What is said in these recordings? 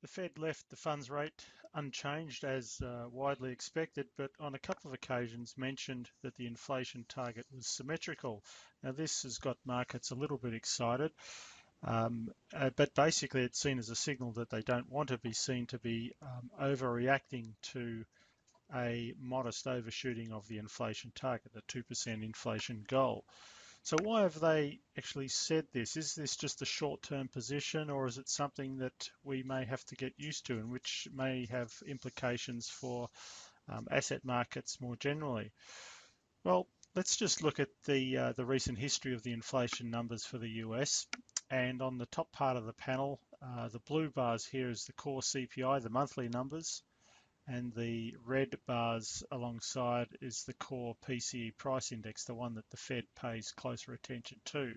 The Fed left the funds rate unchanged as widely expected, but on a couple of occasions mentioned that the inflation target was symmetrical. Now, this has got markets a little bit excited, but basically it's seen as a signal that they don't want to be seen to be overreacting to a modest overshooting of the inflation target, the 2% inflation goal. So why have they actually said this? Is this just a short-term position, or is it something that we may have to get used to and which may have implications for asset markets more generally? Well, let's just look at the recent history of the inflation numbers for the US. And on the top part of the panel, the blue bars here is the core CPI, the monthly numbers, and the red bars alongside is the core PCE price index, the one that the Fed pays closer attention to.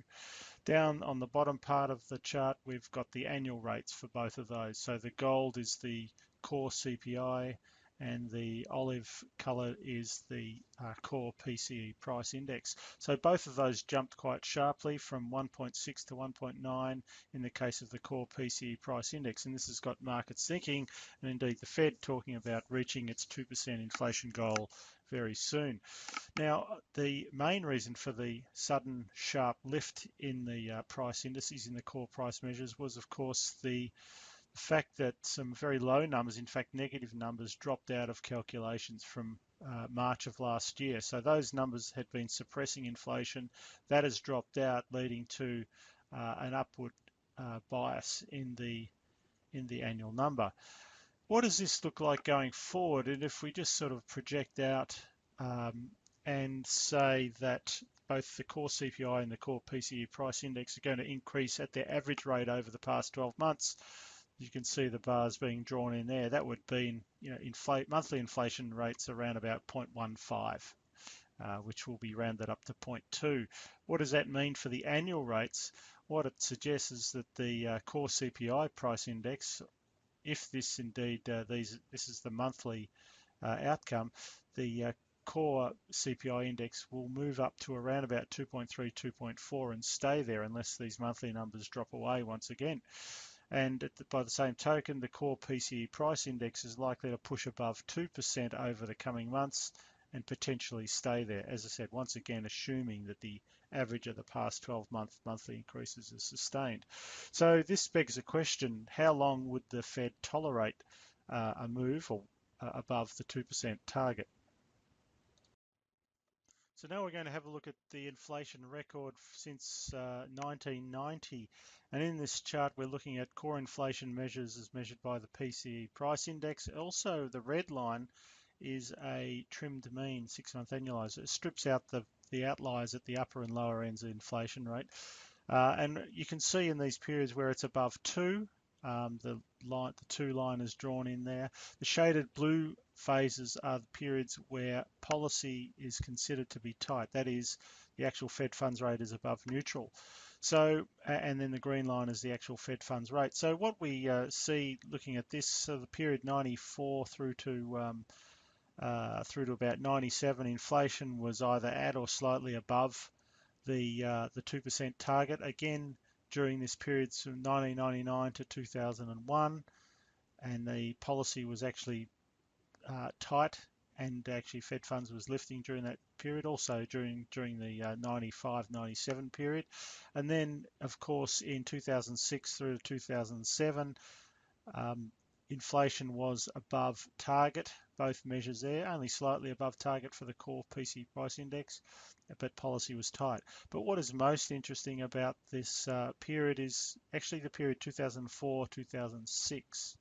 Down on the bottom part of the chart, we've got the annual rates for both of those. So the gold is the core CPI and the olive color is the core PCE price index. So both of those jumped quite sharply from 1.6 to 1.9 in the case of the core PCE price index. And this has got markets thinking, and indeed the Fed talking about reaching its 2% inflation goal very soon. Now, the main reason for the sudden sharp lift in the price indices, in the core price measures, was of course the fact that some very low numbers, in fact negative numbers, dropped out of calculations from March of last year. So those numbers had been suppressing inflation. That has dropped out, leading to an upward bias in the annual number. What does this look like going forward? And if we just sort of project out um, and say that both the core CPI and the core PCE price index are going to increase at their average rate over the past 12 months, you can see the bars being drawn in there. That would be, monthly inflation rates around about 0.15, which will be rounded up to 0.2. What does that mean for the annual rates? What it suggests is that the core CPI price index, if this indeed this is the monthly outcome, the core CPI index will move up to around about 2.3, 2.4 and stay there unless these monthly numbers drop away once again. And by the same token, the core PCE price index is likely to push above 2% over the coming months and potentially stay there. As I said, once again, assuming that the average of the past 12-month monthly increases is sustained. So this begs the question, how long would the Fed tolerate a move or above the 2% target? So now we're going to have a look at the inflation record since 1990. And in this chart, we're looking at core inflation measures as measured by the PCE price index. Also, the red line is a trimmed mean, 6-month annualized. It strips out the outliers at the upper and lower ends of inflation rate. And you can see in these periods where it's above 2, the 2 line is drawn in there. The shaded blue phases are the periods where policy is considered to be tight. That is, the actual Fed funds rate is above neutral. So, and then the green line is the actual Fed funds rate. So what we see looking at this, so the period 94 through to about 97, inflation was either at or slightly above the 2% target. Again, during this period from 1999 to 2001, and the policy was actually tight, and actually Fed funds was lifting during that period, also during the 95-97 period. And then, of course, in 2006 through to 2007, inflation was above target, both measures there, only slightly above target for the core PC price index, but policy was tight. But what is most interesting about this period is actually the period 2004-2006,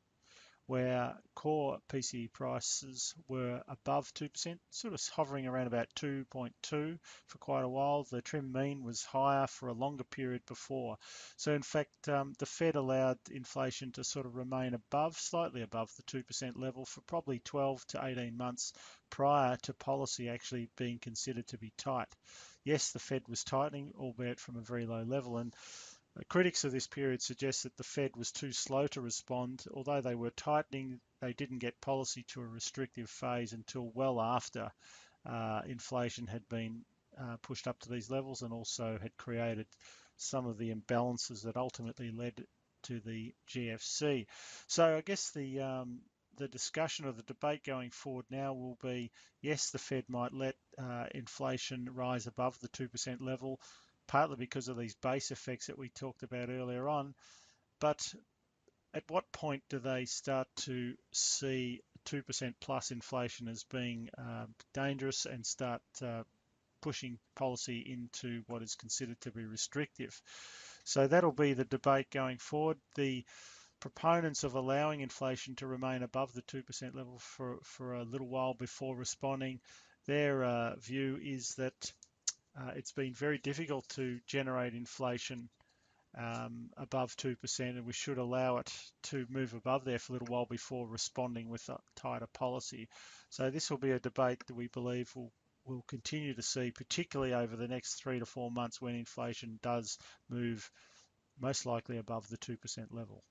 where core PCE prices were above 2%, sort of hovering around about 2.2 for quite a while. The trim mean was higher for a longer period before. So in fact, the Fed allowed inflation to sort of remain above, slightly above the 2% level for probably 12 to 18 months prior to policy actually being considered to be tight. Yes, the Fed was tightening, albeit from a very low level, and critics of this period suggest that the Fed was too slow to respond. Although they were tightening, they didn't get policy to a restrictive phase until well after inflation had been pushed up to these levels and also had created some of the imbalances that ultimately led to the GFC. So I guess the discussion or the debate going forward now will be, yes, the Fed might let inflation rise above the 2% level, partly because of these base effects that we talked about earlier on, but at what point do they start to see 2% plus inflation as being dangerous and start pushing policy into what is considered to be restrictive? So that'll be the debate going forward. The proponents of allowing inflation to remain above the 2% level for a little while before responding, their view is that it's been very difficult to generate inflation above 2%, and we should allow it to move above there for a little while before responding with a tighter policy. So this will be a debate that we believe will continue to see, particularly over the next 3 to 4 months when inflation does move most likely above the 2% level.